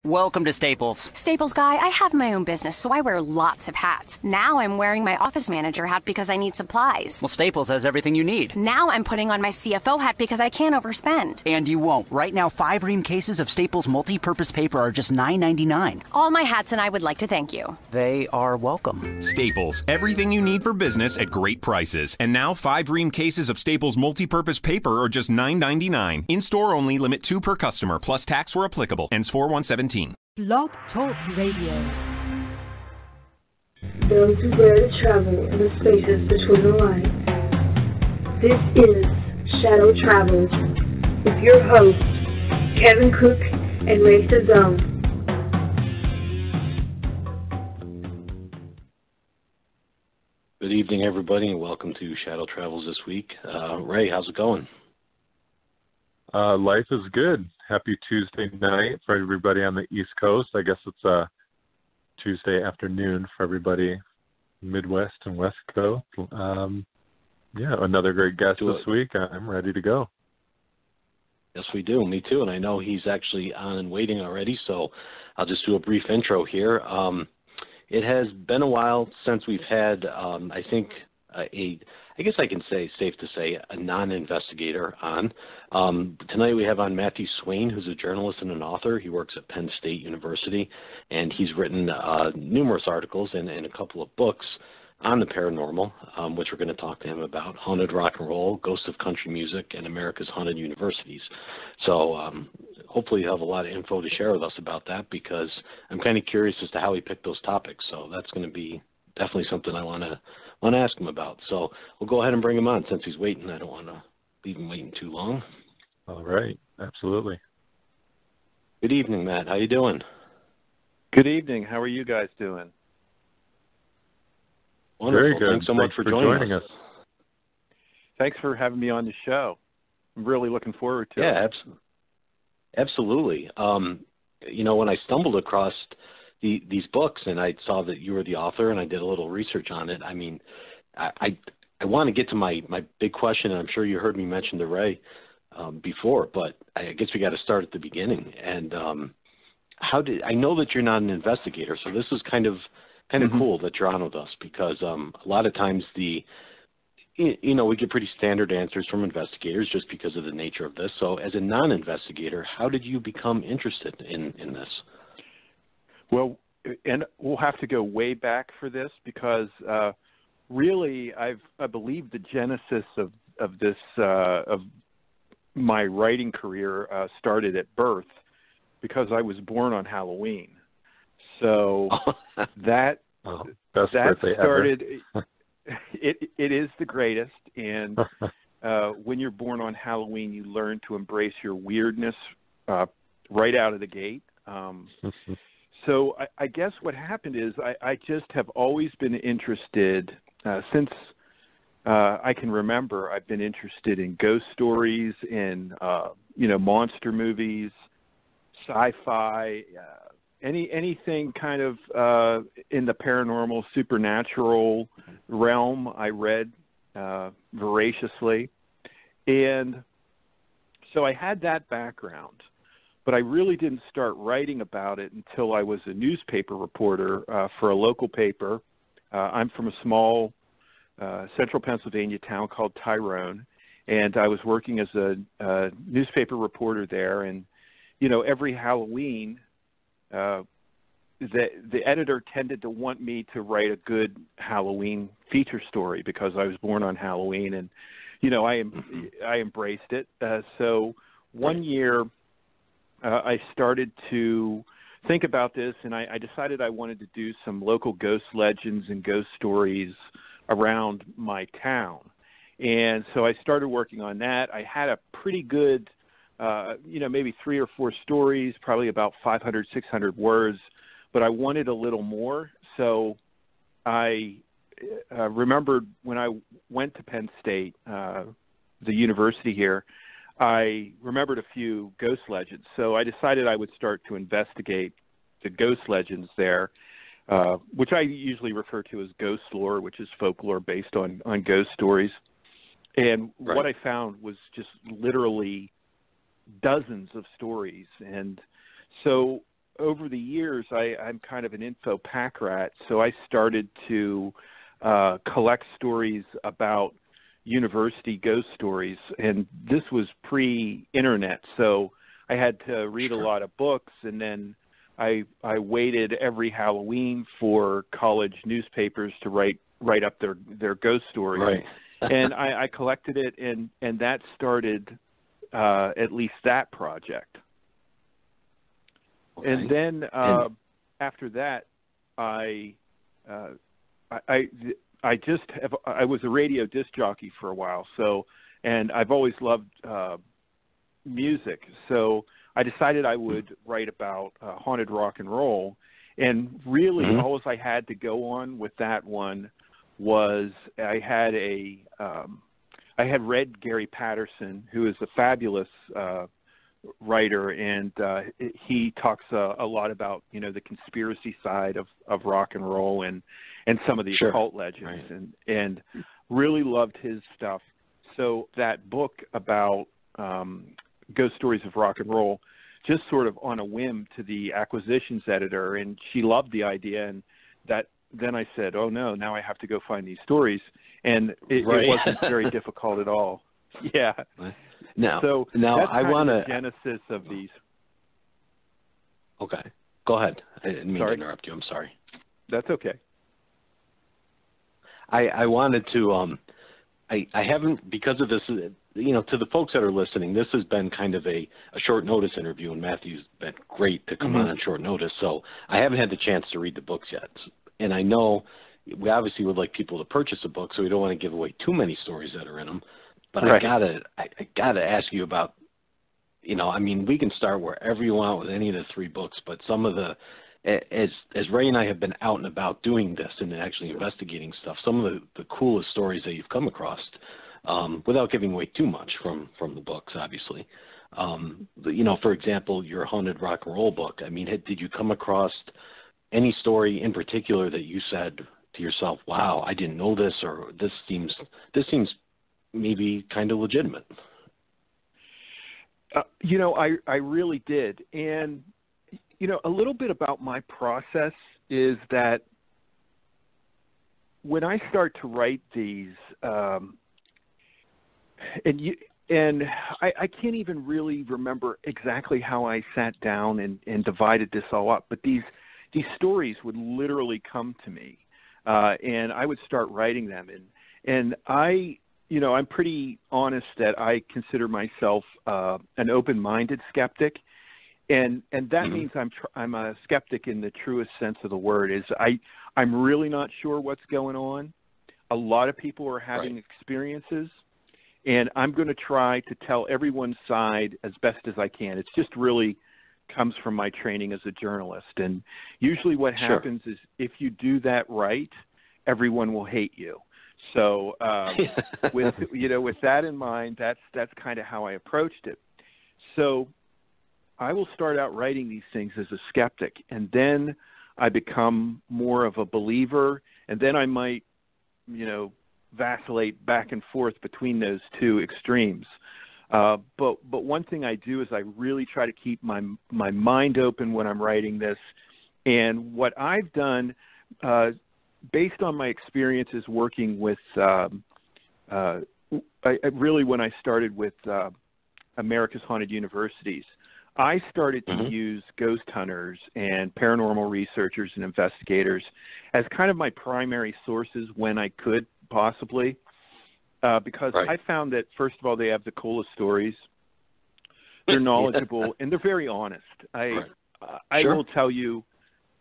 Welcome to Staples. Staples guy, I have my own business, so I wear lots of hats. Now I'm wearing my office manager hat because I need supplies. Well, Staples has everything you need. Now I'm putting on my CFO hat because I can't overspend. And you won't. Right now, 5 ream cases of Staples multi-purpose paper are just $9.99. All my hats and I would like to thank you. They are welcome. Staples, everything you need for business at great prices. And now 5 ream cases of Staples multi-purpose paper are just $9.99. In-store only, limit 2 per customer, plus tax where applicable. Ends 4/1/17. Blog Talk Radio. Those who dare to travel in the spaces between the lines. This is Shadow Travels with your hosts, Kevin Cook and Ray Cezone. Good evening, everybody, and welcome to Shadow Travels this week. Ray, how's it going? Life is good. Happy Tuesday night for everybody on the East Coast. I guess it's Tuesday afternoon for everybody Midwest and West Coast. Another great guest this week. I'm ready to go. Yes, we do. Me too. And I know he's actually on and waiting already, so I'll just do a brief intro here. It has been a while since we've had, I guess I can say, safe to say, a non-investigator on. Tonight we have on Matthew Swayne, who's a journalist and an author. He works at Penn State University, and he's written numerous articles and a couple of books on the paranormal, which we're going to talk to him about: Haunted Rock and Roll, Ghosts of Country Music, and America's Haunted Universities. So hopefully you'll have a lot of info to share with us about that, because I'm kind of curious as to how he picked those topics. So that's going to be definitely something I want to ask him about. So we'll go ahead and bring him on since he's waiting. I don't want to leave him waiting too long. All right. Absolutely. Good evening, Matt. How you doing? Good evening. How are you guys doing? Wonderful. Very good. Thanks so much for joining us. Thanks for having me on the show. I'm really looking forward to it. Yeah, absolutely. When I stumbled across these books and I saw that you were the author and I did a little research on it, I mean, I want to get to my big question, and I'm sure you heard me mention to Ray before, but I guess we got to start at the beginning. And I know that you're not an investigator, so this is kind of cool that you're on with us, because a lot of times we get pretty standard answers from investigators just because of the nature of this. So as a non-investigator, how did you become interested in this? Well, and we'll have to go way back for this, because really I believe the genesis of this of my writing career started at birth, because I was born on Halloween. So that started. It is the greatest, and when you're born on Halloween, you learn to embrace your weirdness right out of the gate. So I guess what happened is I just have always been interested, since I can remember. I've been interested in ghost stories, in monster movies, sci-fi, anything kind of in the paranormal, supernatural realm. I read voraciously, and so I had that background. But I really didn't start writing about it until I was a newspaper reporter for a local paper. I'm from a small central Pennsylvania town called Tyrone, and I was working as a newspaper reporter there. And, every Halloween, the editor tended to want me to write a good Halloween feature story, because I was born on Halloween, and, I embraced it. So one year, I started to think about this, and I decided I wanted to do some local ghost legends and ghost stories around my town. And so I started working on that. I had a pretty good, maybe 3 or 4 stories, probably about 500, 600 words, but I wanted a little more. So I remembered when I went to Penn State, the university here, I remembered a few ghost legends. So I decided I would start to investigate the ghost legends there, which I usually refer to as ghost lore, which is folklore based on ghost stories. And what I found was just literally dozens of stories. And so over the years, I'm kind of an info pack rat, so I started to collect stories about university ghost stories, and this was pre-internet, so I had to read a lot of books, and then I waited every Halloween for college newspapers to write up their ghost stories. Right. And I collected it, and that started at least that project. Okay. And then after that, I was a radio disc jockey for a while, and I've always loved music, so I decided I would write about haunted rock and roll, and really all I had to go on with that one was I had read Gary Patterson, who is a fabulous writer, and he talks a lot about the conspiracy side of rock and roll and some of the occult legends, and really loved his stuff. So that book about ghost stories of rock and roll, just sort of on a whim to the acquisitions editor, and she loved the idea, and then I said, oh no, now I have to go find these stories, and it wasn't very difficult at all. Yeah. Now that's I want the genesis of these. Okay, go ahead. I didn't mean to interrupt you. I'm sorry. That's okay. I wanted to. I haven't, because of this. To the folks that are listening, this has been kind of a short notice interview, and Matthew's been great to come on short notice. So I haven't had the chance to read the books yet, and I know we obviously would like people to purchase a book, so we don't want to give away too many stories that are in them. But I gotta ask you about, we can start wherever you want with any of the three books, but some of the, as Ray and I have been out and about doing this and actually investigating stuff, some of the coolest stories that you've come across, without giving away too much from the books, obviously. For example, your haunted rock and roll book. I mean, did you come across any story in particular that you said to yourself, "Wow, I didn't know this," or this seems maybe kind of legitimate? I really did. And, a little bit about my process is that when I start to write these, and I can't even really remember exactly how I sat down and divided this all up, but these stories would literally come to me, and I would start writing them. And I'm pretty honest that I consider myself an open-minded skeptic, and that means I'm a skeptic in the truest sense of the word. Is I'm really not sure what's going on. A lot of people are having experiences, and I'm going to try to tell everyone's side as best as I can. It's just really comes from my training as a journalist, and usually what happens is if you do that right, everyone will hate you. So with that in mind, that's kind of how I approached it. So I will start out writing these things as a skeptic, and then I become more of a believer, and then I might, vacillate back and forth between those two extremes. But one thing I do is I really try to keep my mind open when I'm writing this. And what I've done, based on my experiences working with, when I started with America's Haunted Universities, I started to use ghost hunters and paranormal researchers and investigators as kind of my primary sources when I could possibly, because I found that, first of all, they have the coolest stories. They're knowledgeable, and they're very honest. I will tell you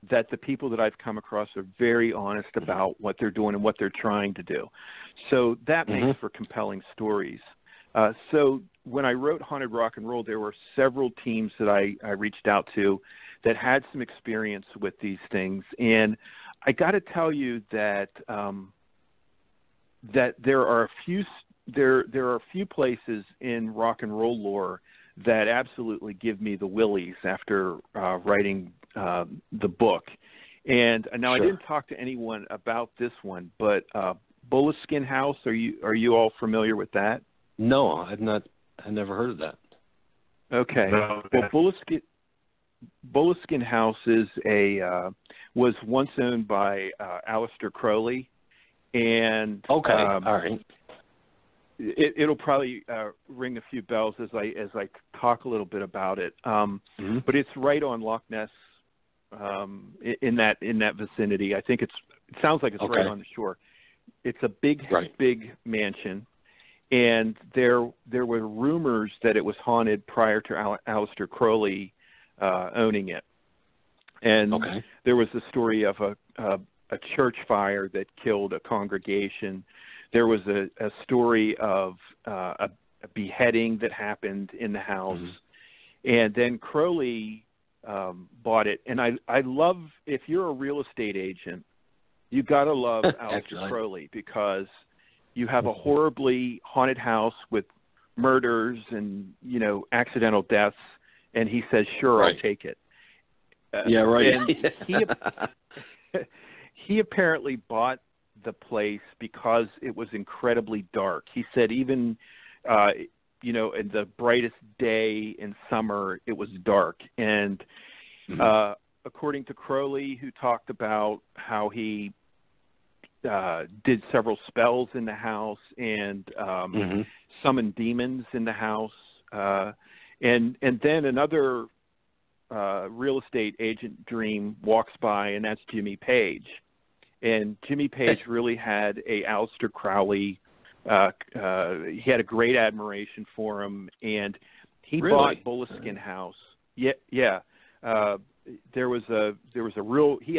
that the people that I've come across are very honest about what they're doing and what they're trying to do. So that makes for compelling stories. So when I wrote Haunted Rock and Roll, there were several teams that I reached out to that had some experience with these things. And I got to tell you that that there are a few places in rock and roll lore that absolutely give me the willies after writing the book. And now I didn't talk to anyone about this one, but Bulliskin House, are you all familiar with that? No, I've never heard of that. Okay. Well, Bulliskin House was once owned by Aleister Crowley, and all right. It'll probably ring a few bells as I talk a little bit about it. But it's right on Loch Ness, in that vicinity. I think it sounds like it's right on the shore. It's a big mansion, and there were rumors that it was haunted prior to Aleister Crowley owning it. And there was the story of a church fire that killed a congregation. There was a story of a beheading that happened in the house. And then Crowley bought it. And I love, if you're a real estate agent, you got to love Aleister Crowley, because you have a horribly haunted house with murders and, accidental deaths. And he says, sure, I'll take it. And he apparently bought the place because it was incredibly dark. He said even, in the brightest day in summer, it was dark. And according to Crowley, who talked about how he did several spells in the house and summoned demons in the house. And then another real estate agent dream walks by, and that's Jimmy Page. And Jimmy Page really had a Aleister Crowley. He had a great admiration for him, and he bought Bulliskin House. He had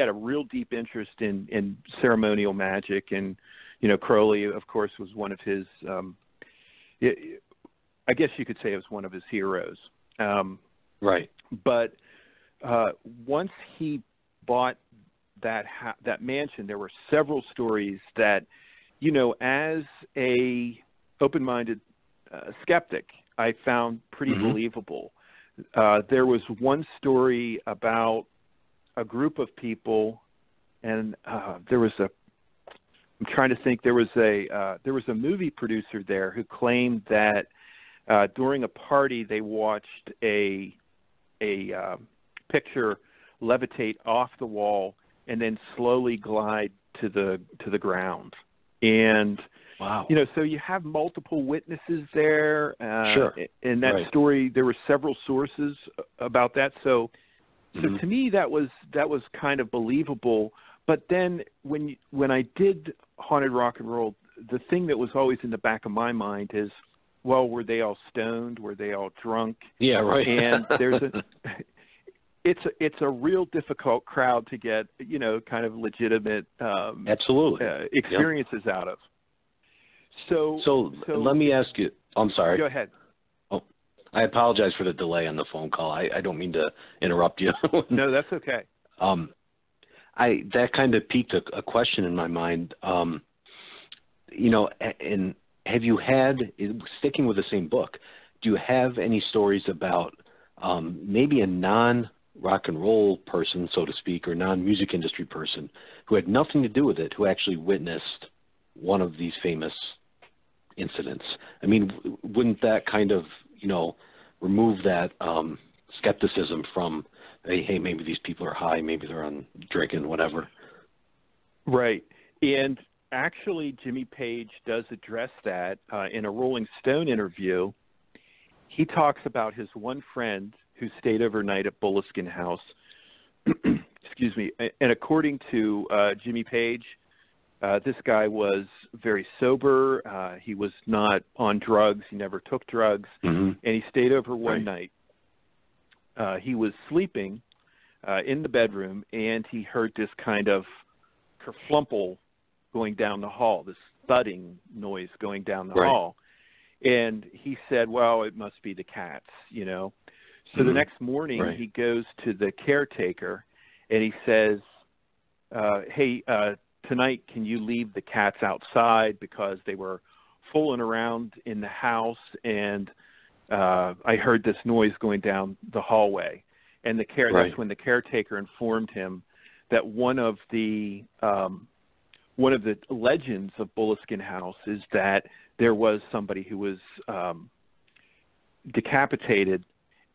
a real deep interest in ceremonial magic, and Crowley, of course, was one of his. I guess you could say it was one of his heroes. But once he bought that mansion, there were several stories that, as a open-minded skeptic, I found pretty believable. There was one story about a group of people, and there was a movie producer there who claimed that during a party they watched a picture levitate off the wall and then slowly glide to the ground. And so you have multiple witnesses there. In that story, there were several sources about that. So to me, that was kind of believable. But then when I did Haunted Rock and Roll, the thing that was always in the back of my mind is, well, were they all stoned? Were they all drunk? And it's a real difficult crowd to get, kind of legitimate experiences out of. So let me ask you. I'm sorry. Go ahead. Oh, I apologize for the delay on the phone call. I don't mean to interrupt you. No, that's okay. That kind of piqued a question in my mind. And have you had, sticking with the same book, do you have any stories about maybe a non-rock and roll person, so to speak, or non-music industry person who had nothing to do with it, who actually witnessed one of these famous incidents? I mean, wouldn't that kind of, remove that skepticism from, hey, maybe these people are high, maybe they're on drinking, whatever? Right. And actually, Jimmy Page does address that in a Rolling Stone interview. He talks about his one friend who stayed overnight at Bulliskin House. Excuse me. And according to Jimmy Page, this guy was very sober. He was not on drugs. He never took drugs. And he stayed over one night. He was sleeping in the bedroom, and he heard this kind of kerflumple going down the hall, this thudding noise going down the hall. And he said, well, it must be the cats, So the next morning he goes to the caretaker and he says, hey, tonight can you leave the cats outside because they were fooling around in the house and I heard this noise going down the hallway. And that's when the caretaker informed him that one of the legends of Bulliskin House is that there was somebody who was decapitated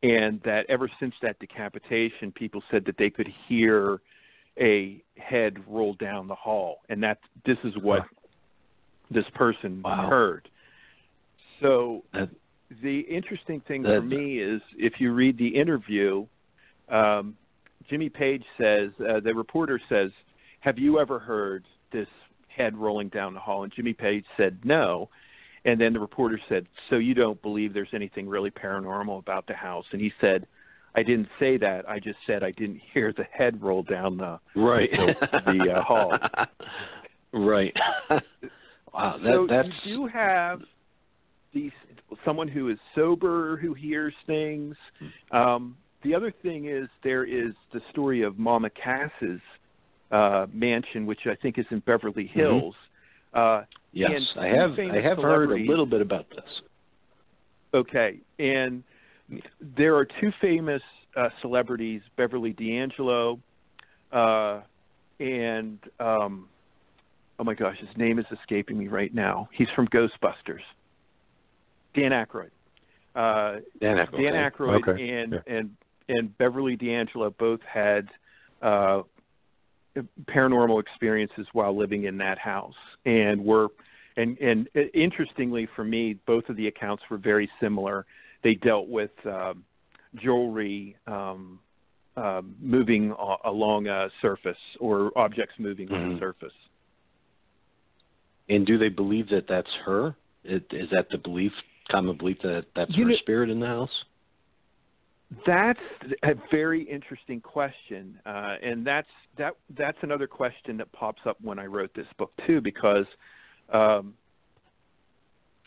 and that ever since that decapitation, people said that they could hear a head roll down the hall, and this is what this person heard. So the interesting thing for me is if you read the interview, Jimmy Page says, the reporter says, "Have you ever heard this head rolling down the hall?" And Jimmy Page said no. And then the reporter said, "So you don't believe there's anything really paranormal about the house?" And he said, "I didn't say that. I just said I didn't hear the head roll down the hall." Right. Wow. So you do have someone who is sober who hears things. The other thing is there is the story of Mama Cass's mansion, which I think is in Beverly Hills. Yes, I have heard a little bit about this. Okay, and there are two famous celebrities, Beverly D'Angelo and oh my gosh, his name is escaping me right now. He's from Ghostbusters. Dan Aykroyd. Dan Aykroyd and Beverly D'Angelo both had paranormal experiences while living in that house, and interestingly for me, both of the accounts were very similar. They dealt with jewelry moving along a surface, or objects moving on a surface. And do they believe that that's her? Is that the common belief that that's her spirit in the house? That's a very interesting question, and that's another question that pops up when I wrote this book too, because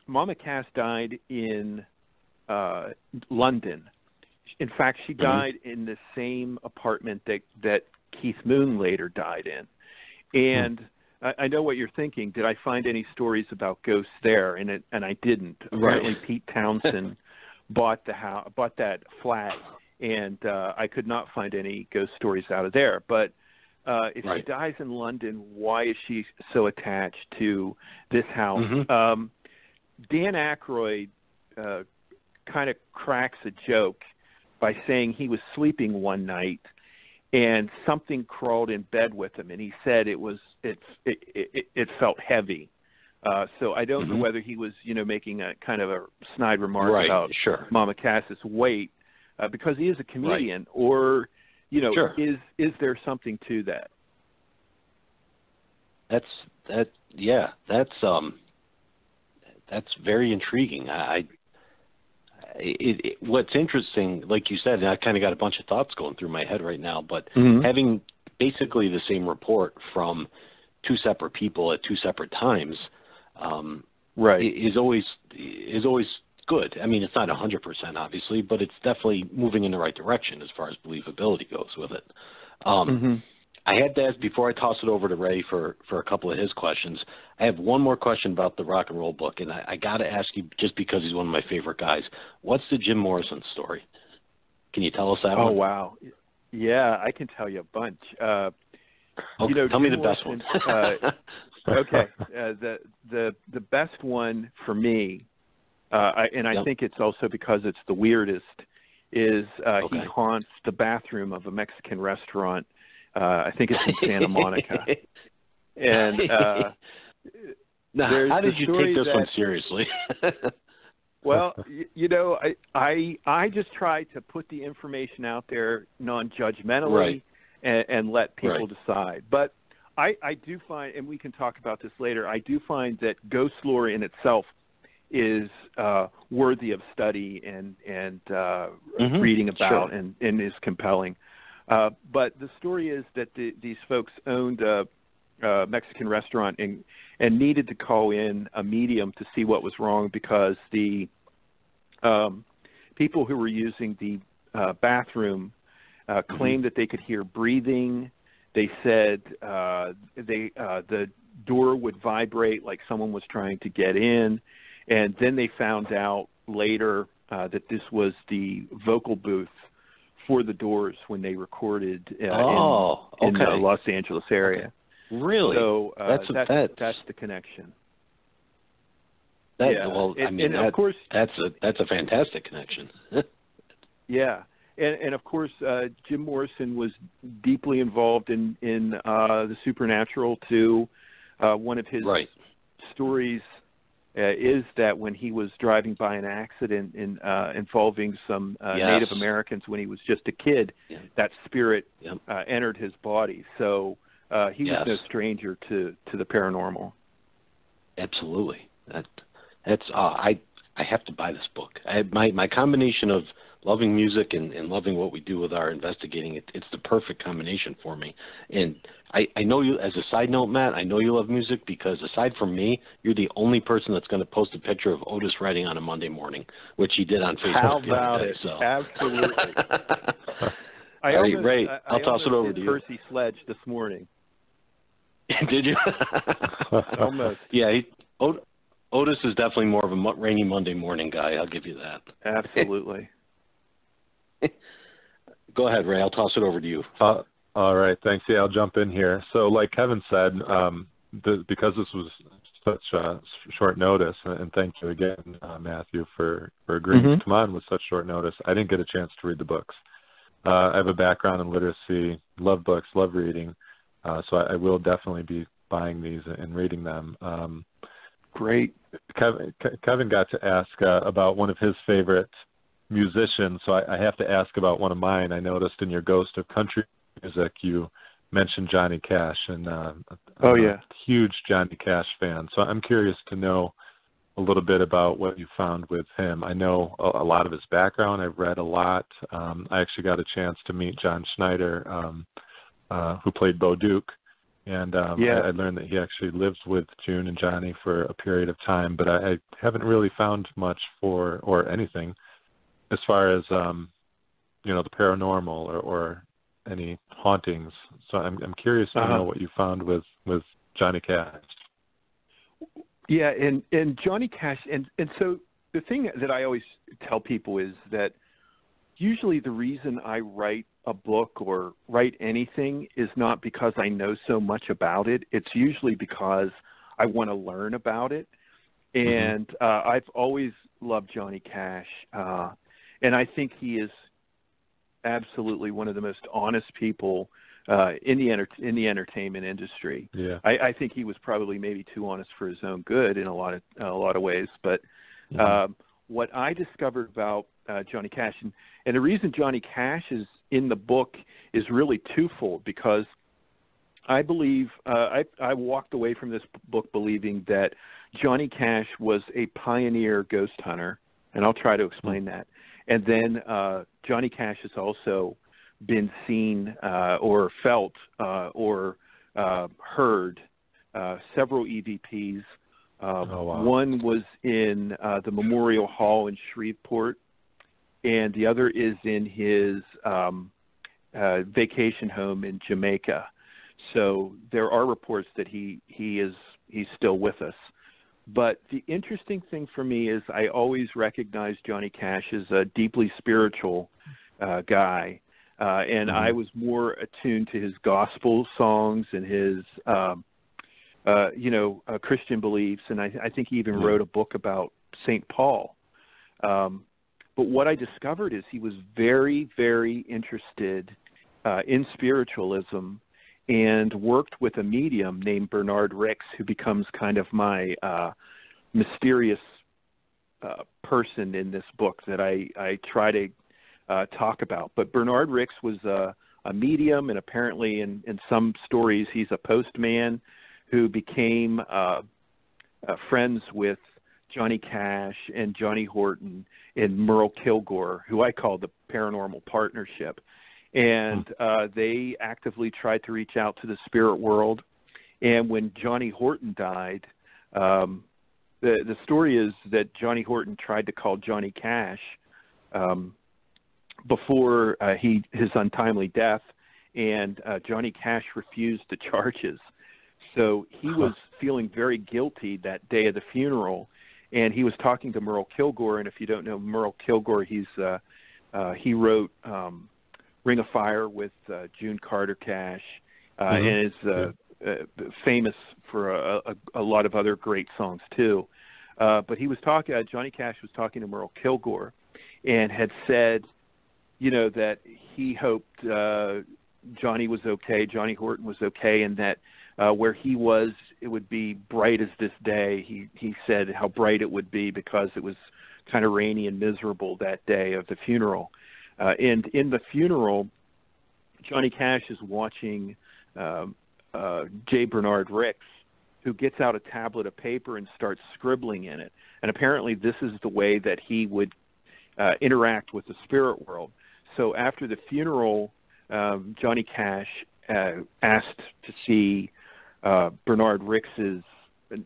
Mama Cass died in London. In fact, she died in the same apartment that Keith Moon later died in, and I know what you're thinking. Did I find any stories about ghosts there? And I didn't. Apparently, Pete Townsend bought that flat, and I could not find any ghost stories out of there. But if she dies in London, why is she so attached to this house? Dan Aykroyd kind of cracks a joke by saying he was sleeping one night and something crawled in bed with him, and he said it felt heavy. So I don't know whether he was, making a kind of a snide remark about Mama Cass's weight, because he is a comedian, or is there something to that? That's very intriguing. What's interesting, like you said, and I kind of got a bunch of thoughts going through my head right now, but having basically the same report from two separate people at two separate times is always good. I mean, it's not 100% obviously, but it's definitely moving in the right direction as far as believability goes with it. I had to ask, before I toss it over to Ray for a couple of his questions, I have one more question about the rock and roll book, and I got to ask you, just because he's one of my favorite guys, what's the Jim Morrison story? Can you tell us that one? Oh, wow. Yeah, I can tell you a bunch. Tell me the best one. Okay. The best one for me, I think it's also because it's the weirdest, is he haunts the bathroom of a Mexican restaurant. I think it's in Santa Monica. And how did you take this one seriously? Well, I just try to put the information out there non-judgmentally and let people decide. But I do find, and we can talk about this later, I do find that ghost lore in itself is worthy of study and reading about and is compelling. But the story is that these folks owned a Mexican restaurant and needed to call in a medium to see what was wrong, because the people who were using the bathroom claimed that they could hear breathing. They said the door would vibrate like someone was trying to get in. And then they found out later that this was the vocal booth for the Doors when they recorded in the Los Angeles area. Really? So that's the connection. Of course, that's a fantastic connection. Yeah. And of course, Jim Morrison was deeply involved in the supernatural too. One of his stories is that when he was driving by an accident involving some Native Americans when he was just a kid, that spirit entered his body. So he was no stranger to the paranormal. Absolutely. That's I have to buy this book. My combination of loving music and loving what we do with our investigating, it's the perfect combination for me. And I know you, as a side note, Matt, I know you love music because aside from me, you're the only person that's going to post a picture of Otis writing on a Monday morning, which he did on Facebook. How about it? So. Absolutely. Ray, I'll toss it over to you. Percy Sledge this morning. Did you? Almost. Yeah, Otis is definitely more of a rainy Monday morning guy. I'll give you that. Absolutely. Go ahead, Ray. I'll toss it over to you. All right. Thanks. Yeah, I'll jump in here. So like Kevin said, because this was such short notice, and thank you again, Matthew, for agreeing to come on with such short notice, I didn't get a chance to read the books. I have a background in literacy, love books, love reading, so I will definitely be buying these and reading them. Great. Kevin got to ask about one of his favorite musicians, so I have to ask about one of mine. I noticed in your Ghost of Country Music you mentioned Johnny Cash, and I'm a huge Johnny Cash fan, so I'm curious to know a little bit about what you found with him. I know a lot of his background. I've read a lot. I actually got a chance to meet John Schneider, who played Bo Duke, and I learned that he actually lived with June and Johnny for a period of time, but I haven't really found much or anything as far as the paranormal or any hauntings. So I'm curious to know what you found with Johnny Cash. Yeah, and Johnny Cash, and so the thing that I always tell people is that usually the reason I write a book or write anything is not because I know so much about it. It's usually because I want to learn about it. And I've always loved Johnny Cash. And I think he is absolutely one of the most honest people in the entertainment industry. Yeah. I think he was probably maybe too honest for his own good in a lot of ways. But what I discovered about Johnny Cash, and the reason Johnny Cash is in the book is really twofold, because I believe I walked away from this book believing that Johnny Cash was a pioneer ghost hunter, and I'll try to explain that. And then Johnny Cash has also been seen or felt or heard several EVPs. One was in the Memorial Hall in Shreveport, and the other is in his vacation home in Jamaica. So there are reports that he's still with us. But the interesting thing for me is I always recognize Johnny Cash as a deeply spiritual guy, and I was more attuned to his gospel songs and his, Christian beliefs, and I think he even wrote a book about St. Paul. But what I discovered is he was very, very interested in spiritualism, and worked with a medium named Bernard Ricks, who becomes kind of my mysterious person in this book that I try to talk about. But Bernard Ricks was a medium, and apparently in some stories he's a postman who became friends with Johnny Cash and Johnny Horton and Merle Kilgore, who I call the Paranormal Partnership. And they actively tried to reach out to the spirit world. And when Johnny Horton died, the story is that Johnny Horton tried to call Johnny Cash before his untimely death, and Johnny Cash refused the charges. So he was feeling very guilty that day of the funeral, and he was talking to Merle Kilgore. And if you don't know Merle Kilgore, he wrote Ring of Fire with June Carter Cash, and is famous for a lot of other great songs too. But he was talking. Johnny Cash was talking to Merle Kilgore, and had said that he hoped Johnny was okay, Johnny Horton was okay, and that where he was, it would be bright as this day. He said how bright it would be because it was kind of rainy and miserable that day of the funeral. And in the funeral, Johnny Cash is watching J. Bernard Ricks, who gets out a tablet of paper and starts scribbling in it. And apparently this is the way that he would interact with the spirit world. So after the funeral, Johnny Cash asked to see Bernard Ricks's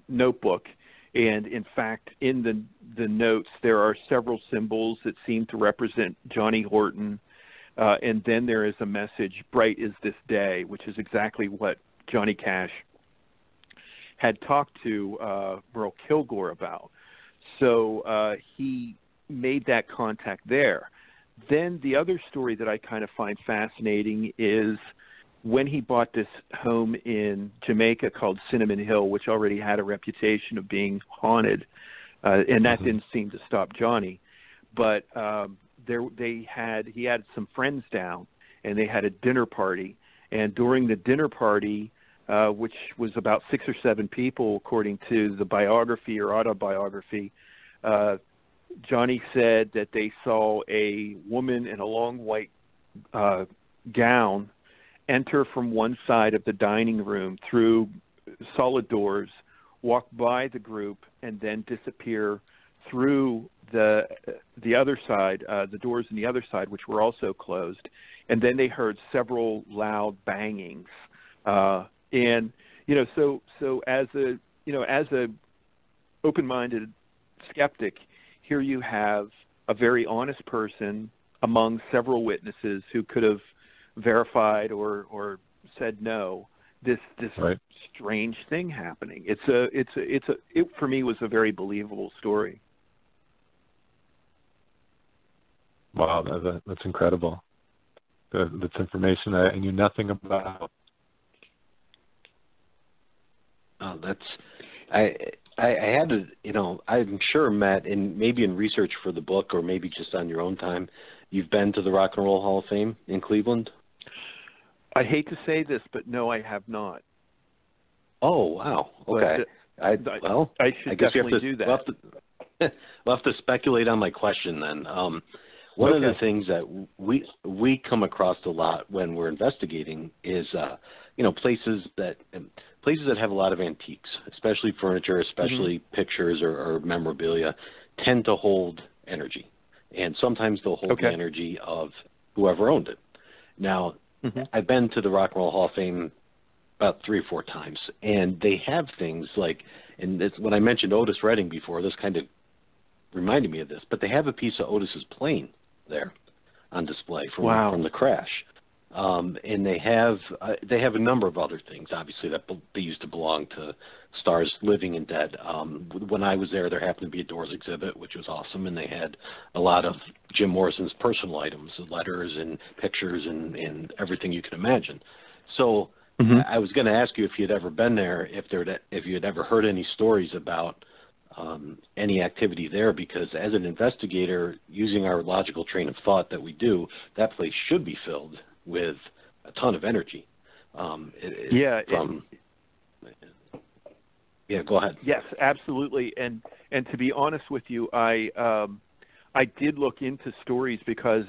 notebook. And in fact, in the notes, there are several symbols that seem to represent Johnny Horton. And then there is a message, bright is this day, which is exactly what Johnny Cash had talked to Merle Kilgore about. So he made that contact there. Then the other story that I kind of find fascinating is when he bought this home in Jamaica called Cinnamon Hill, which already had a reputation of being haunted, and that didn't seem to stop Johnny. But he had some friends down, and they had a dinner party. And during the dinner party, which was about 6 or 7 people, according to the biography or autobiography, Johnny said that they saw a woman in a long white gown enter from one side of the dining room through solid doors, walk by the group, and then disappear through the other side, the doors on the other side, which were also closed. And then they heard several loud bangings. And so as a open-minded skeptic, here you have a very honest person among several witnesses who could have verified or said no. This right. Strange thing happening. It for me was a very believable story. Wow, that's incredible. That's information I knew nothing about. Oh, I had to, I'm sure, Matt, and maybe in research for the book or maybe just on your own time, you've been to the Rock and Roll Hall of Fame in Cleveland? I hate to say this, but no, I have not. Oh, wow. Okay. I guess definitely do that. We'll have to speculate on my question then. One of the things that we come across a lot when we're investigating is, places that have a lot of antiques, especially furniture, especially pictures or memorabilia, tend to hold energy. And sometimes they'll hold the energy of whoever owned it. Now, I've been to the Rock and Roll Hall of Fame about 3 or 4 times, and they have things like, and when I mentioned Otis Redding before, this kind of reminded me of this, but they have a piece of Otis's plane there on display from the crash. And they have a number of other things, obviously, that they used to belong to stars living and dead. When I was there happened to be a Doors exhibit, which was awesome, and they had a lot of Jim Morrison's personal items, letters and pictures and everything you can imagine. So I was going to ask you if you'd ever been there, if you had ever heard any stories about any activity there, because as an investigator, using our logical train of thought that we do, that place should be filled with a ton of energy. Go ahead. Yes, absolutely. And to be honest with you, I did look into stories because,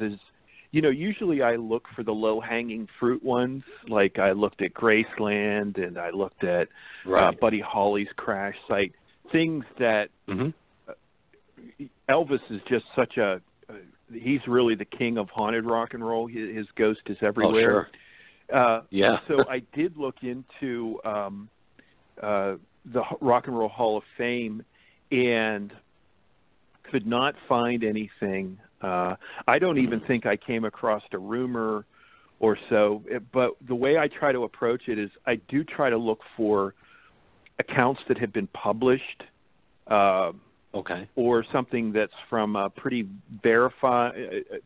usually I look for the low-hanging fruit ones. Like I looked at Graceland and I looked at Buddy Holly's crash site. Things that Elvis is just such he's really the king of haunted rock and roll. His ghost is everywhere. Oh, sure. So I did look into the Rock and Roll Hall of Fame and could not find anything. I don't even think I came across a rumor or so. But the way I try to approach it is I do try to look for accounts that have been published, or something that's from a pretty verified,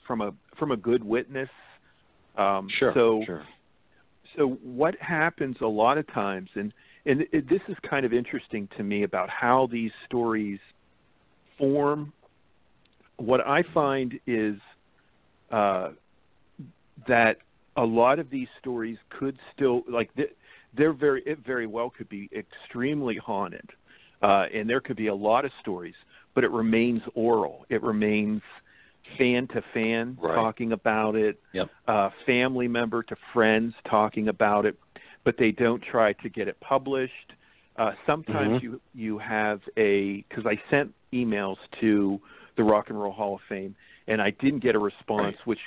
from a good witness. So what happens a lot of times, and this is kind of interesting to me about how these stories form. What I find is that a lot of these stories could still, like, it very well could be extremely haunted, and there could be a lot of stories, but it remains oral. It remains fan to fan talking about it, family member to friends talking about it, but they don't try to get it published. Sometimes you have because I sent emails to the Rock and Roll Hall of Fame, and I didn't get a response, which,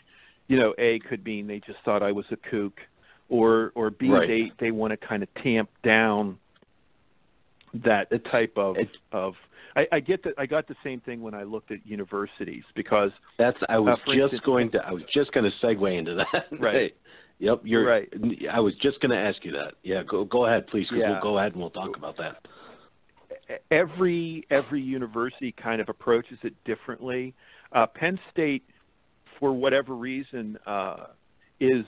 you know, A, could mean they just thought I was a kook, or B, they want to kind of tamp down that type of I get that. I got the same thing when I looked at universities, because I was just going to segue into that. Right. Yep. You're right. I was just going to ask you that. Yeah. Go ahead, please. We'll go ahead and we'll talk about that. Every university kind of approaches it differently. Penn State, for whatever reason, is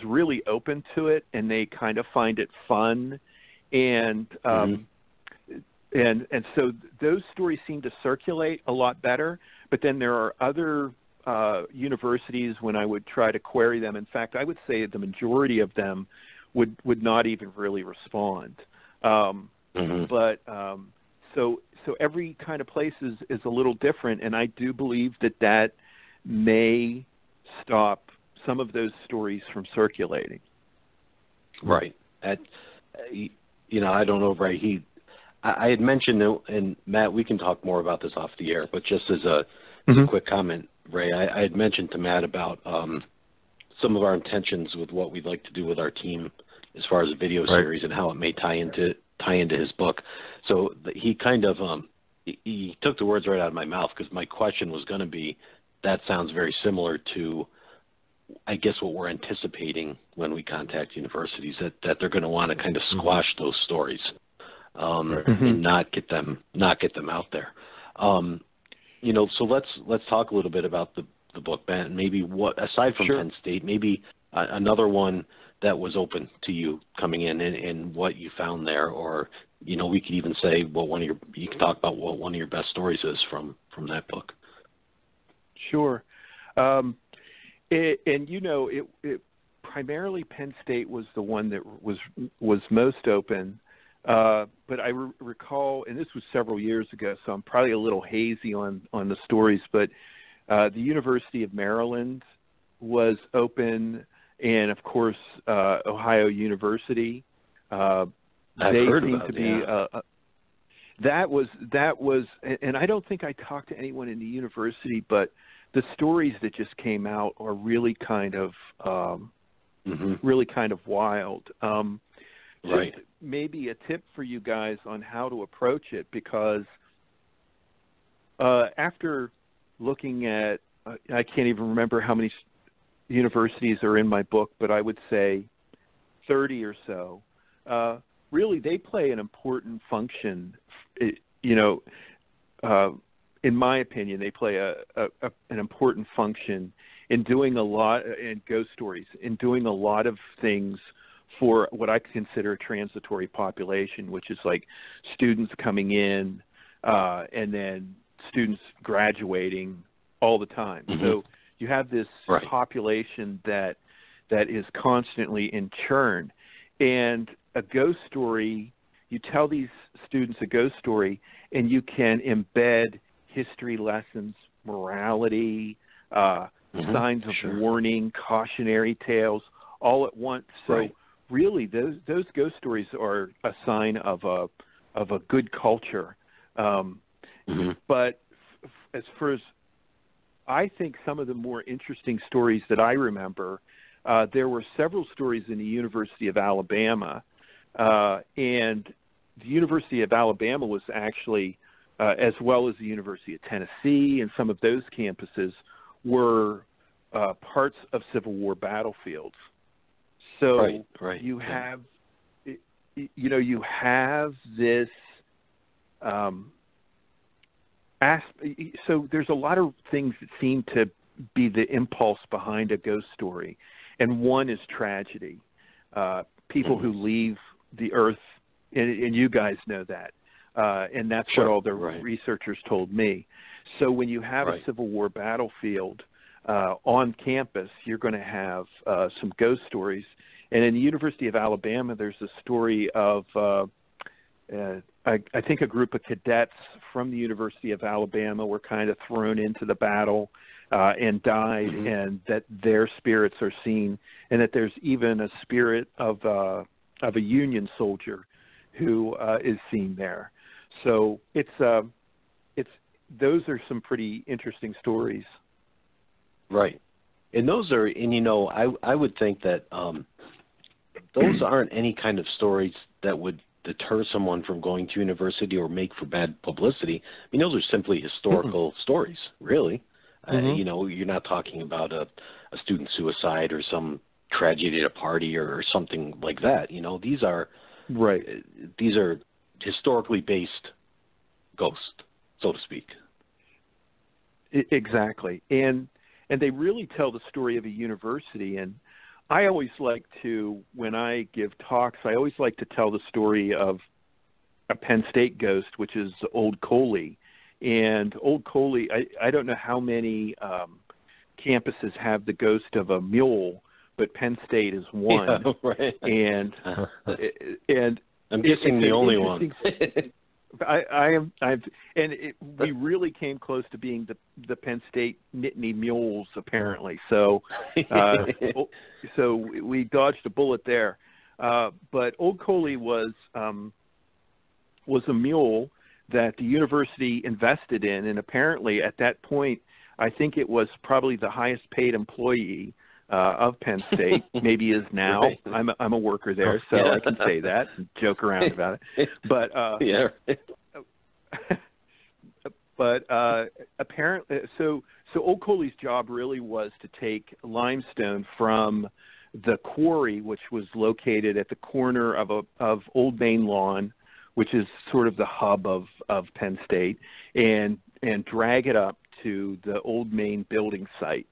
really open to it, and they kind of find it fun, and so those stories seem to circulate a lot better. But then there are other universities, when I would try to query them, in fact, I would say the majority of them would not even really respond. But so every kind of place is a little different, and I do believe that may stop some of those stories from circulating. Right. You know, I don't know, Ray. I had mentioned, and Matt, we can talk more about this off the air, but just as a quick comment, Ray, I had mentioned to Matt about some of our intentions with what we'd like to do with our team as far as a video series and how it may tie into his book. So he kind of he took the words right out of my mouth, because my question was going to be, that sounds very similar to, I guess, what we're anticipating when we contact universities, that they're going to want to kind of squash those stories. And not get them out there. You know, so let's talk a little bit about the book, Ben. Maybe what, aside from Penn State, maybe another one that was open to you coming in, and what you found there, or, you know, we could even say you can talk about what one of your best stories is from that book. Sure. And you know, it primarily Penn State was the one that was most open. But I recall, and this was several years ago, so I'm probably a little hazy on the stories, but the University of Maryland was open, and of course Ohio University. I've heard about that was, and I don't think I talked to anyone in the university, but the stories that just came out are really kind of wild. Just maybe a tip for you guys on how to approach it, because after looking at, I can't even remember how many universities are in my book, but I would say 30 or so, really they play an important function. You know, in my opinion, they play an important function in doing a lot, in ghost stories, in doing a lot of things for what I consider a transitory population, which is like students coming in and then students graduating all the time. So you have this population that is constantly in churn. And a ghost story, you tell these students a ghost story, and you can embed history lessons, morality, signs of warning, cautionary tales, all at once. So really, those ghost stories are a sign of a good culture. But as far as I think, some of the more interesting stories that I remember, there were several stories in the University of Alabama, and the University of Alabama was actually, as well as the University of Tennessee and some of those campuses, were parts of Civil War battlefields. So you have, you know, you have this. So there's a lot of things that seem to be the impulse behind a ghost story, and one is tragedy. People who leave the earth, and you guys know that, and that's what all the researchers told me. So when you have a Civil War battlefield, on campus, you're going to have some ghost stories. And in the University of Alabama, there's a story of, I think, a group of cadets from the University of Alabama were kind of thrown into the battle and died, and that their spirits are seen, and that there's even a spirit of a Union soldier who is seen there. So it's those are some pretty interesting stories. Right. And those are, and you know, I would think that those aren't any kind of stories that would deter someone from going to university or make for bad publicity. I mean, those are simply historical stories, really. You know, you're not talking about a student suicide or some tragedy at a party or something like that. You know, these are these are historically based ghosts, so to speak. Exactly, and they really tell the story of a university. And I always like to, when I give talks, I always like to tell the story of a Penn State ghost, which is Old Coley. And Old Coley, I don't know how many campuses have the ghost of a mule, but Penn State is one. Yeah, right. And I'm guessing the only one. We really came close to being the Penn State Nittany Mules, apparently. So, so we dodged a bullet there. But Old Coley was a mule that the university invested in, and apparently at that point, I think it was probably the highest paid employee of Penn State. Maybe is now. Right. I'm a worker there, so I can say that and joke around about it. But apparently, so Old Coley's job really was to take limestone from the quarry, which was located at the corner of Old Main Lawn, which is sort of the hub of Penn State, and drag it up to the Old Main building site.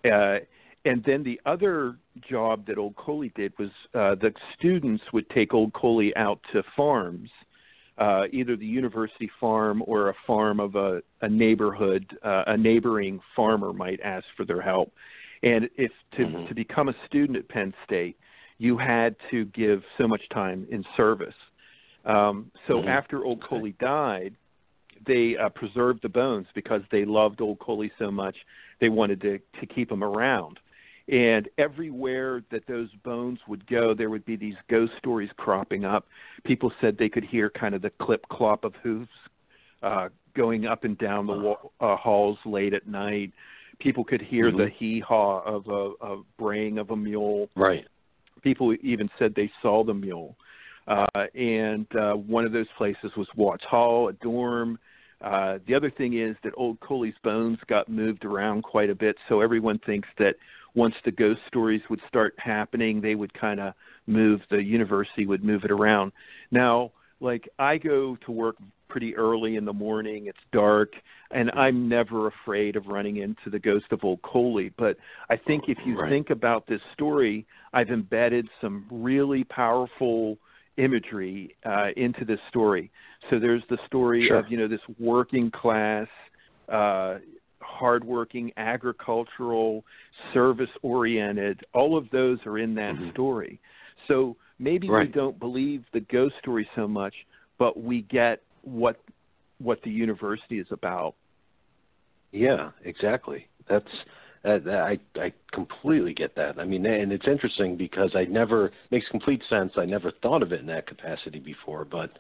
And then the other job that Old Coley did was the students would take Old Coley out to farms, either the university farm or a farm of a neighborhood, a neighboring farmer might ask for their help. And if to become a student at Penn State, you had to give so much time in service. So after Old Coley died, they preserved the bones because they loved Old Coley so much. They wanted to keep him around. And everywhere that those bones would go, there would be these ghost stories cropping up. People said they could hear kind of the clip-clop of hooves going up and down the halls late at night. People could hear the hee-haw of a braying of a mule. Right. People even said they saw the mule. And one of those places was Watts Hall, a dorm. The other thing is that Old Coley's bones got moved around quite a bit, so everyone thinks that once the ghost stories would start happening, they would kind of move, the university would move it around. Now, like, I go to work pretty early in the morning, it's dark, and I'm never afraid of running into the ghost of Old Coley. But I think if you think about this story, I've embedded some really powerful imagery into this story. So there's the story of, you know, this working class, hardworking, agricultural, service-oriented. All of those are in that story. So maybe we don't believe the ghost story so much, but we get what the university is about. Yeah, exactly. I completely get that. I mean, and it's interesting because makes complete sense. I never thought of it in that capacity before, but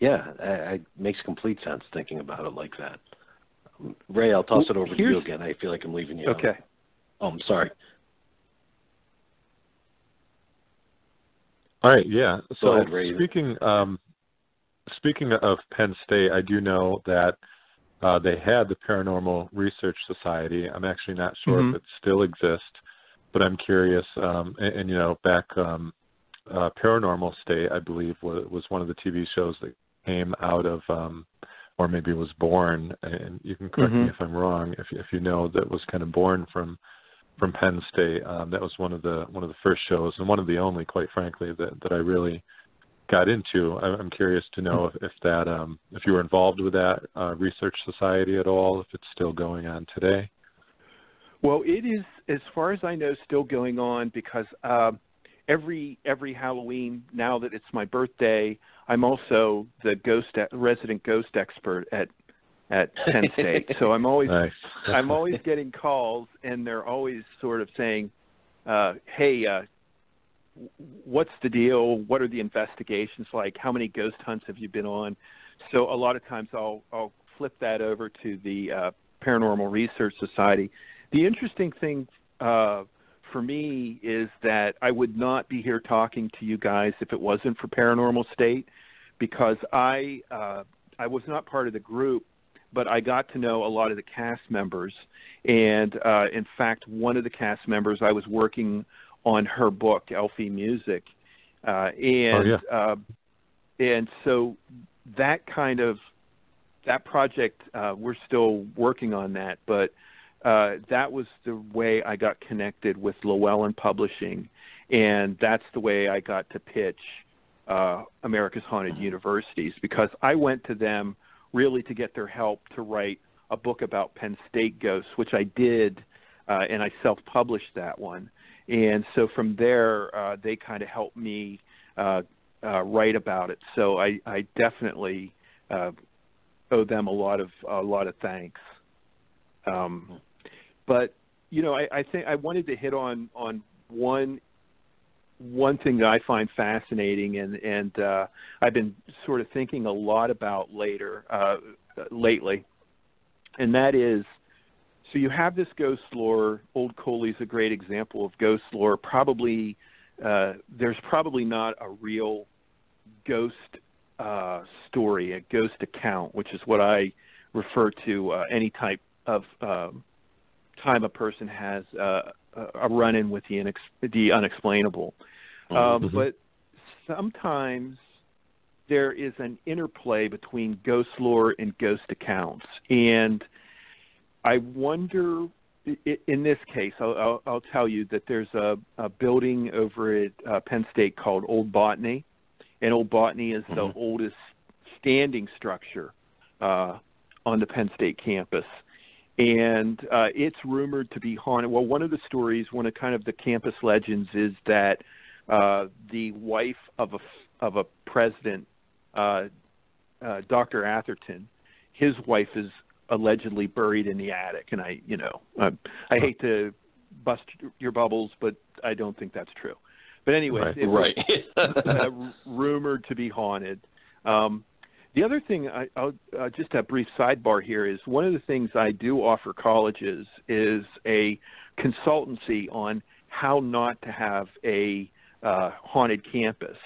it makes complete sense thinking about it like that. Ray, I'll toss it over to you again. I feel like I'm leaving you. Okay. Oh, I'm sorry. All right, yeah. So go ahead, Ray. Speaking of Penn State, I do know that they had the Paranormal Research Society. I'm actually not sure if it still exists, but I'm curious. And you know, back Paranormal State, I believe, was one of the TV shows that came out of, or maybe was born. And you can correct me if I'm wrong. If you know, that was kind of born from Penn State. That was one of the first shows, and one of the only, quite frankly, that I really got into. I'm curious to know if you were involved with that research society at all, if it's still going on today. Well, it is, as far as I know, still going on because every Halloween, now that it's my birthday, I'm also the resident ghost expert at Penn State. So I'm always nice. I'm always getting calls, and they're always sort of saying, "Hey, what's the deal? What are the investigations like? How many ghost hunts have you been on?" So a lot of times I'll flip that over to the Paranormal Research Society. The interesting thing for me is that I would not be here talking to you guys if it wasn't for Paranormal State, because I was not part of the group, but I got to know a lot of the cast members. And in fact, one of the cast members, I was working on her book, Elfie Music. And so that project, we're still working on that, but that was the way I got connected with Llewellyn Publishing, and that's the way I got to pitch America's Haunted Universities, because I went to them really to get their help to write a book about Penn State ghosts, which I did, and I self-published that one. And so from there, they kind of helped me write about it. So I definitely owe them a lot of thanks. But I think I wanted to hit on one thing that I find fascinating, and I've been sort of thinking a lot about lately, and that is, so you have this ghost lore. Old Coley's a great example of ghost lore. Probably there's probably not a real ghost story, a ghost account, which is what I refer to any type of time a person has a run-in with the unexplainable. But sometimes there is an interplay between ghost lore and ghost accounts. And I wonder, in this case, I'll tell you that there's a building over at Penn State called Old Botany. And Old Botany is the oldest standing structure on the Penn State campus. And it's rumored to be haunted. Well, one of the stories, one of kind of the campus legends, is that the wife of a president, Dr. Atherton, his wife is allegedly buried in the attic. And I hate to bust your bubbles, but I don't think that's true. But anyway, it was rumored to be haunted. The other thing, I'll just a brief sidebar here, is one of the things I do offer colleges is a consultancy on how not to have a haunted campus.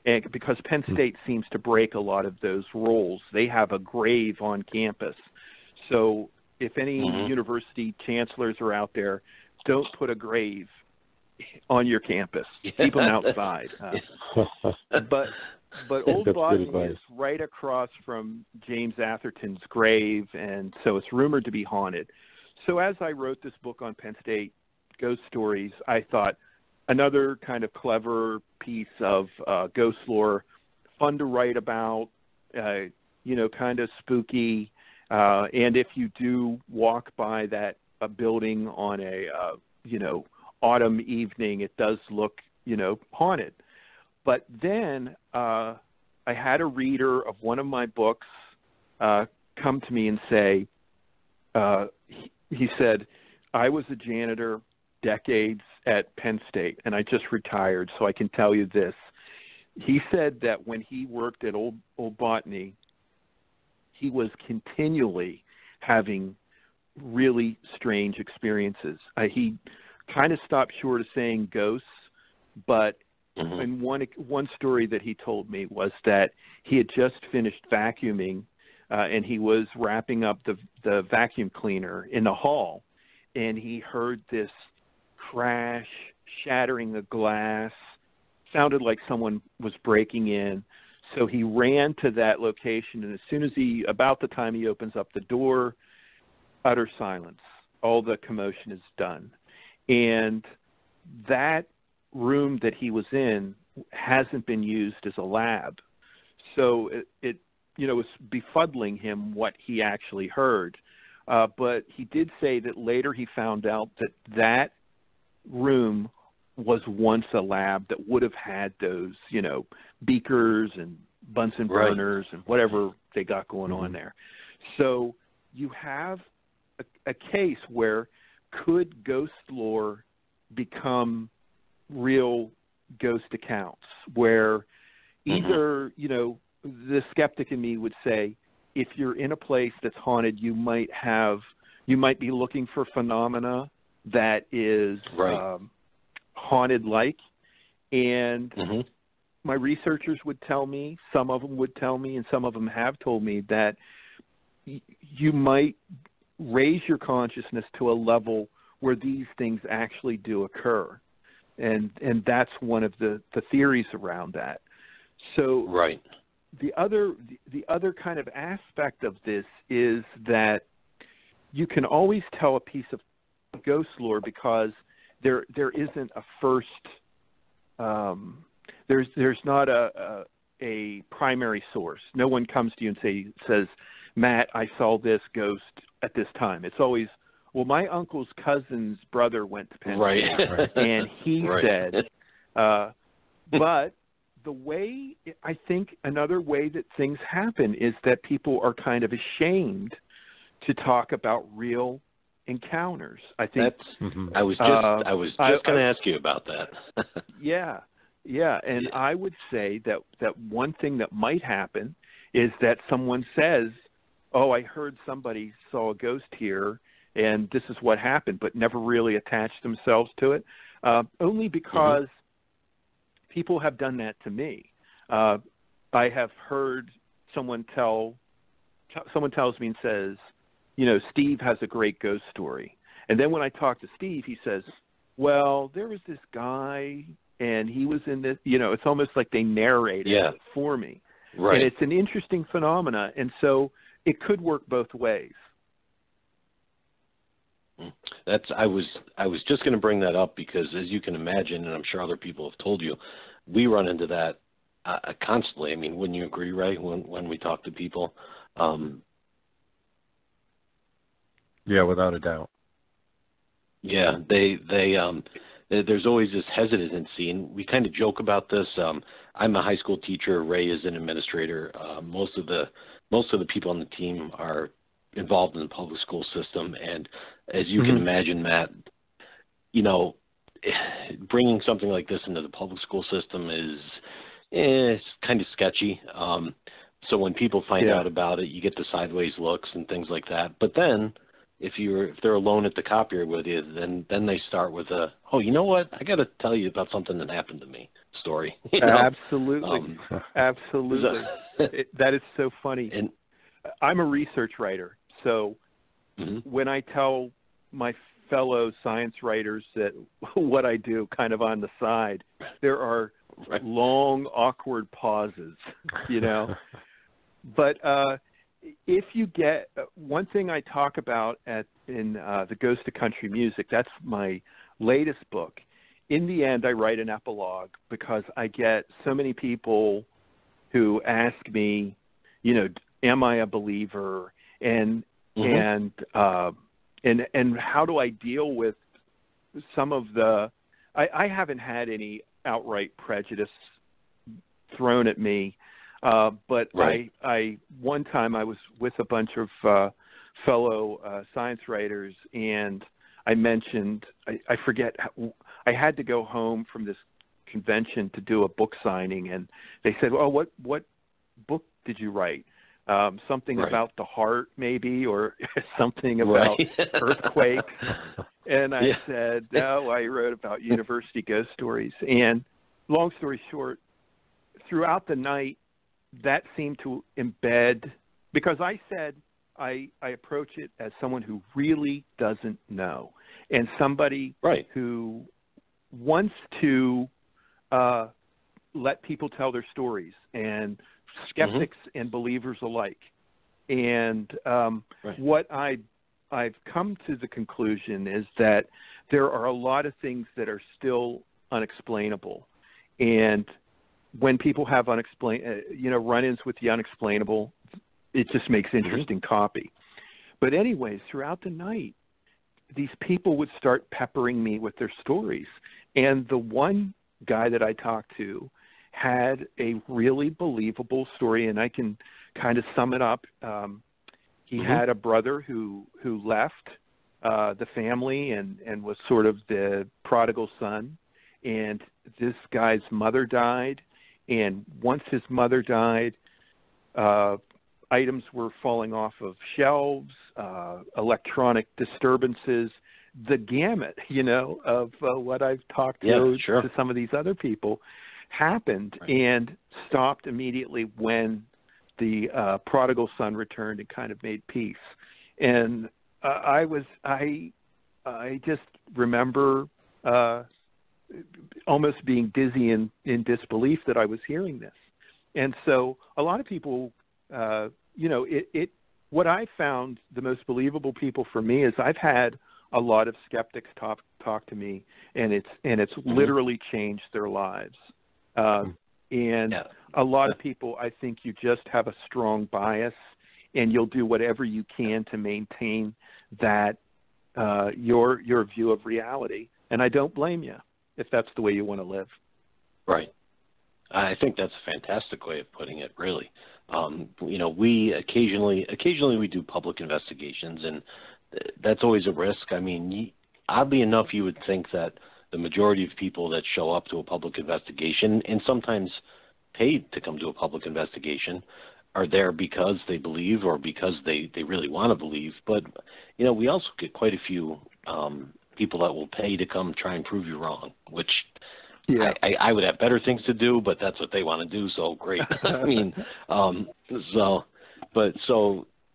And because Penn State seems to break a lot of those rules, they have a grave on campus. So if any university chancellors are out there, don't put a grave on your campus. Keep them outside. But Old Botany is right across from James Atherton's grave, and so it's rumored to be haunted. So as I wrote this book on Penn State ghost stories, I thought another kind of clever piece of ghost lore, fun to write about, kind of spooky. And if you do walk by that building on a, autumn evening, it does look, haunted. But then I had a reader of one of my books come to me and say, he said, I was a janitor decades at Penn State, and I just retired, so I can tell you this. He said that when he worked at Old Botany, he was continually having really strange experiences. He kind of stopped short of saying ghosts, but and one story that he told me was that he had just finished vacuuming, and he was wrapping up the vacuum cleaner in the hall, and he heard this crash, shattering of glass. Sounded like someone was breaking in. So he ran to that location, and as soon as about the time he opens up the door, utter silence. All the commotion is done. And that room that he was in hasn't been used as a lab. So it was befuddling him what he actually heard. But he did say that later he found out that room was once a lab that would have had those, beakers and Bunsen burners and whatever they got going on there. So you have a case where could ghost lore become real ghost accounts, where either, the skeptic in me would say, if you're in a place that's haunted, you might be looking for phenomena that is haunted-like. And my researchers would tell me, some of them would tell me, and some of them have told me that you might raise your consciousness to a level where these things actually do occur. And that's one of the theories around that. So the other kind of aspect of this is that you can always tell a piece of ghost lore because there isn't a first there's not a primary source. No one comes to you and says, Matt, I saw this ghost at this time. It's always, well, my uncle's cousin's brother went to Penn State, and he said, but the way, I think another way that things happen is that people are kind of ashamed to talk about real encounters. I think I was just going to ask you about that. Yeah, and I would say that one thing that might happen is that someone says, oh, I heard somebody saw a ghost here, and this is what happened, but never really attached themselves to it, only because people have done that to me. I have heard someone tells me and says, Steve has a great ghost story. And then when I talk to Steve, he says, well, there was this guy, and he was in this, it's almost like they narrated it for me. Right. And it's an interesting phenomena, and so it could work both ways. I was just going to bring that up because, as you can imagine, and I'm sure other people have told you, we run into that constantly. I mean, wouldn't you agree, Ray, when we talk to people? Yeah, without a doubt. Yeah, there's always this hesitancy, and we kind of joke about this. I'm a high school teacher. Ray is an administrator. Most of the people on the team are involved in the public school system, and as you can imagine, Matt, bringing something like this into the public school system is it's kind of sketchy. So when people find out about it, you get the sideways looks and things like that. But then, if they're alone at the copier with you, then they start with you know what? I got to tell you about something that happened to me story. Absolutely, absolutely. That is so funny. And I'm a research writer, so when I tell my fellow science writers that what I do kind of on the side, there are long, awkward pauses, But if you get one thing I talk about in the Ghost of Country Music, that's my latest book. In the end, I write an epilogue because I get so many people who ask me, am I a believer, and how do I deal with some of the? I haven't had any outright prejudice thrown at me. But I one time I was with a bunch of fellow science writers, and I mentioned I forget I had to go home from this convention to do a book signing, and they said, "Oh, what book did you write? Something about the heart, maybe, or something about earthquakes?" And I said, "No, I wrote about university ghost stories." And long story short, throughout the night, that seemed to embed, because I said I approach it as someone who really doesn't know, and somebody who wants to let people tell their stories, and skeptics and believers alike. And what I've come to the conclusion is that there are a lot of things that are still unexplainable, and when people have run-ins with the unexplainable, it just makes interesting copy. But anyways, throughout the night, these people would start peppering me with their stories. And the one guy that I talked to had a really believable story, and I can kind of sum it up. He had a brother who left the family and was sort of the prodigal son. And this guy's mother died. And once his mother died, items were falling off of shelves, electronic disturbances, the gamut, of what I've talked to some of these other people happened and stopped immediately when the prodigal son returned and kind of made peace. And I just remember almost being dizzy in disbelief that I was hearing this. And so a lot of people, what I found the most believable people for me is I've had a lot of skeptics talk to me, and it's literally changed their lives. And a lot of people, I think you just have a strong bias, and you'll do whatever you can to maintain that your view of reality. And I don't blame you if that's the way you want to live. Right. I think that's a fantastic way of putting it, really. We occasionally we do public investigations, and that's always a risk. I mean, oddly enough, you would think that the majority of people that show up to a public investigation, and sometimes paid to come to a public investigation, are there because they believe or because they really want to believe. But, we also get quite a few people that will pay to come try and prove you wrong, which I would have better things to do, but that's what they want to do, so great. I mean,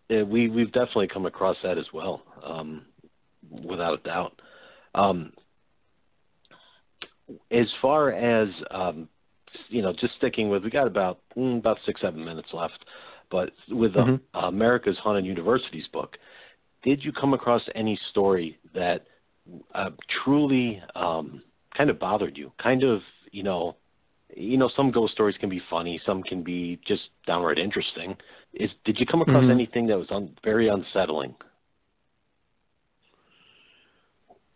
we've definitely come across that as well, without a doubt. As far as, just sticking with, we got about 6-7 minutes left, but with America's Haunted Universities book, did you come across any story that truly kind of bothered you? Kind of, some ghost stories can be funny, some can be just downright interesting. Did you come across anything that was very unsettling?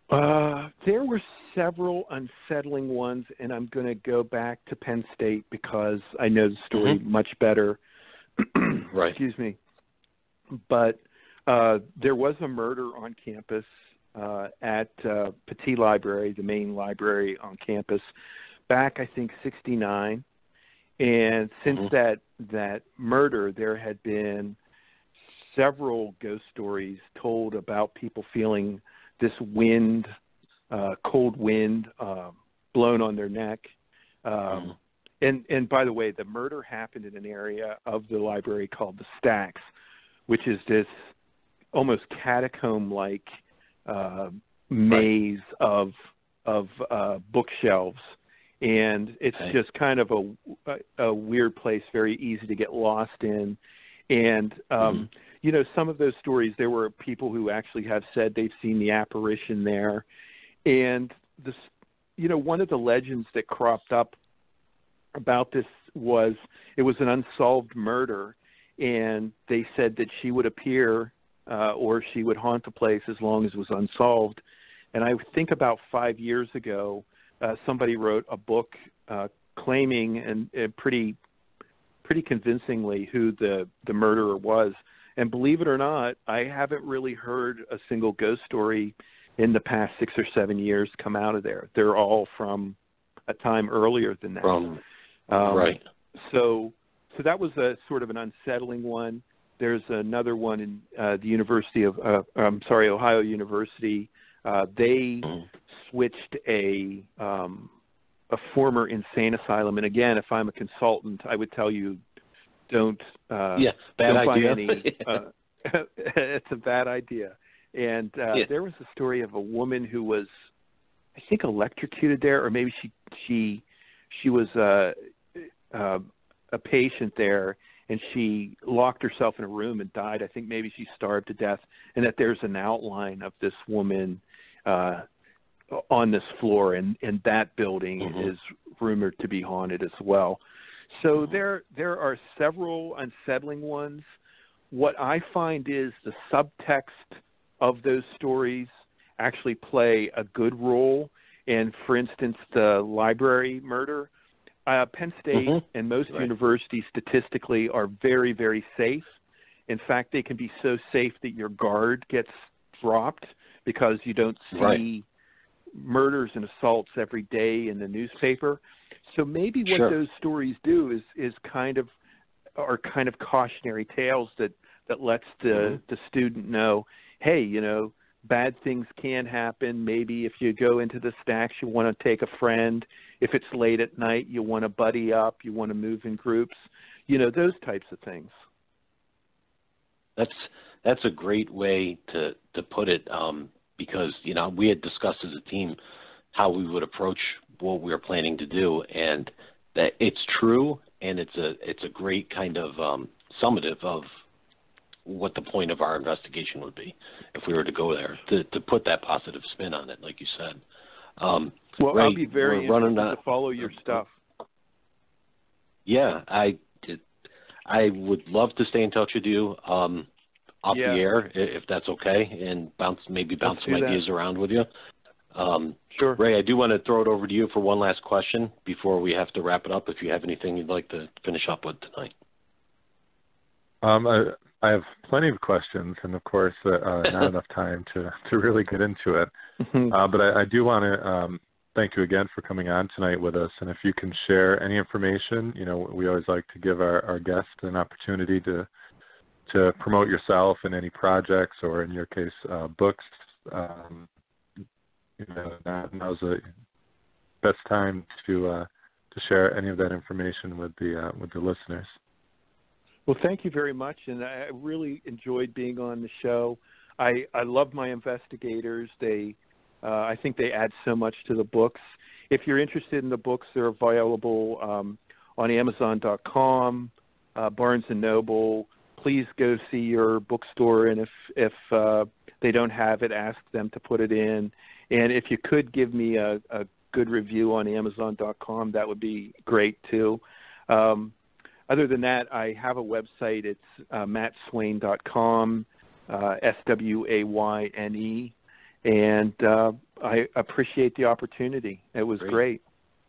There were several unsettling ones, and I'm going to go back to Penn State because I know the story much better. Right. Excuse me. But there was a murder on campus at Petit Library, the main library on campus, back, I think, 1969. And since that murder, there had been several ghost stories told about people feeling this wind, cold wind, blown on their neck. And by the way, the murder happened in an area of the library called the Stacks, which is this almost catacomb-like maze of bookshelves. And it's just kind of a weird place, very easy to get lost in. And, some of those stories, there were people who actually have said they've seen the apparition there. And, one of the legends that cropped up about this was it was an unsolved murder, and they said that she would appear or she would haunt the place as long as it was unsolved. And I think about 5 years ago, somebody wrote a book claiming and pretty convincingly who the murderer was. And believe it or not, I haven't really heard a single ghost story in the past 6 or 7 years come out of there. They're all from a time earlier than that. Right. So that was a sort of an unsettling one. There's another one in Ohio University. They switched a former insane asylum. And again, if I'm a consultant, I would tell you, don't bad don't idea. Find any. It's a bad idea. And there was a story of a woman who was, I think, electrocuted there, or maybe she was a patient there, and she locked herself in a room and died. I think maybe she starved to death, and that there's an outline of this woman on this floor, and that building is rumored to be haunted as well. So there are several unsettling ones. what I find is the subtext of those stories actually play a good role. And for instance, the library murder, Penn State and most universities statistically are very, very safe. In fact, they can be so safe that your guard gets dropped because you don't see murders and assaults every day in the newspaper. So maybe what those stories do is kind of cautionary tales that lets the student know, hey, you know, bad things can happen. Maybe if you go into the stacks, you want to take a friend. If it's late at night, you want to buddy up. You want to move in groups. You know, those types of things. That's a great way to put it, because, you know, we had discussed as a team how we would approach what we were planning to do, and that it's true, and it's a great kind of summative of what the point of our investigation would be if we were to go there, to put that positive spin on it, like you said. Well, Ray, I'll be very interested to follow your stuff. Yeah, I would love to stay in touch with you off the air, if that's okay, and bounce some ideas around with you. Sure. Ray, I do want to throw it over to you for one last question before we have to wrap it up, if you have anything you'd like to finish up with tonight. I have plenty of questions, and of course, not enough time to really get into it. But I do want to thank you again for coming on tonight with us. And if you can share any information, you know, we always like to give our guests an opportunity to promote yourself in any projects, or in your case, books. You know, now's the best time to share any of that information with the listeners. Well, thank you very much, and I really enjoyed being on the show. I love my investigators. I think they add so much to the books. If you're interested in the books, they're available on Amazon.com, Barnes & Noble. Please go see your bookstore, and if they don't have it, ask them to put it in. And if you could give me a good review on Amazon.com, that would be great too. Other than that, I have a website. It's mattswayne.com, SWAYNE, and I appreciate the opportunity. It was great.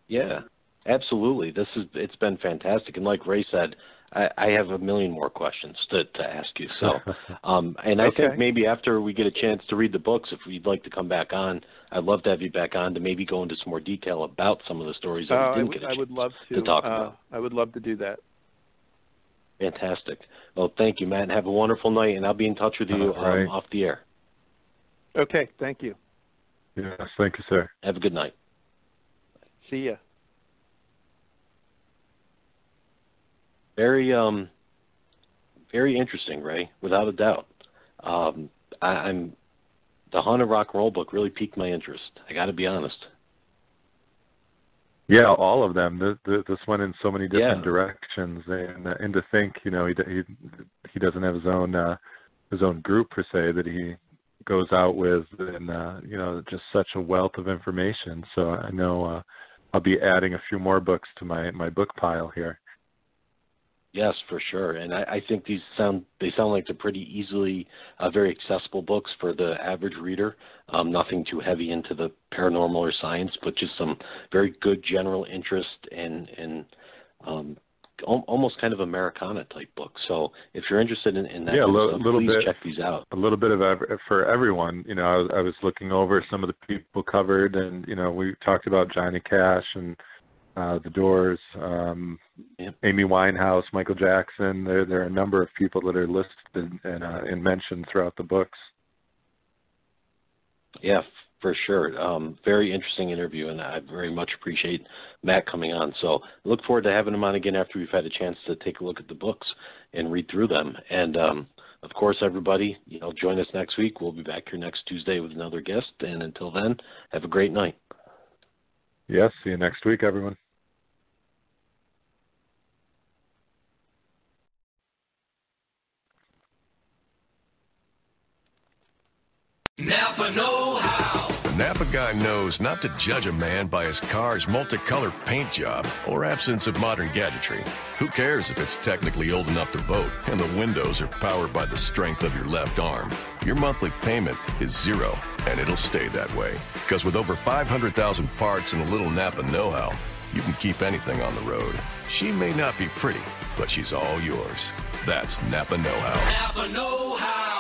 Yeah, absolutely. It's been fantastic. And like Ray said, I have a million more questions to ask you. So, and I think maybe after we get a chance to read the books, if you'd like to come back on, I'd love to have you back on to maybe go into some more detail about some of the stories that we didn't get a chance to talk about. I would love to do that. Fantastic. Well, thank you, Matt. Have a wonderful night, and I'll be in touch with you off the air. Okay, thank you. Yes, thank you, sir. Have a good night. See ya. Very, very interesting, Ray, without a doubt. The Haunted Rock and Roll book really piqued my interest. I got to be honest. Yeah, all of them. This went in so many different directions, and to think, you know, he doesn't have his own group per se that he goes out with, and you know, just such a wealth of information. So I know I'll be adding a few more books to my book pile here. Yes, for sure. And I think they sound like they're pretty easily very accessible books for the average reader. Nothing too heavy into the paranormal or science, but just some very good general interest and almost kind of Americana type books. So if you're interested in that, please check these out. A little bit of for everyone. You know, I was looking over some of the people covered, and you know, we talked about Johnny Cash and The Doors, Amy Winehouse, Michael Jackson. There are a number of people that are listed and mentioned throughout the books. Yeah, for sure. Very interesting interview, and I very much appreciate Matt coming on. So I look forward to having him on again after we've had a chance to take a look at the books and read through them. And of course, everybody, you know, join us next week. We'll be back here next Tuesday with another guest. And until then, have a great night. Yes, see you next week, everyone. Napa know-how. The Napa guy knows not to judge a man by his car's multicolored paint job or absence of modern gadgetry. Who cares if it's technically old enough to vote and the windows are powered by the strength of your left arm? Your monthly payment is zero, and it'll stay that way. Because with over 500,000 parts and a little Napa know-how, you can keep anything on the road. She may not be pretty, but she's all yours. That's Napa know-how. Napa know-how.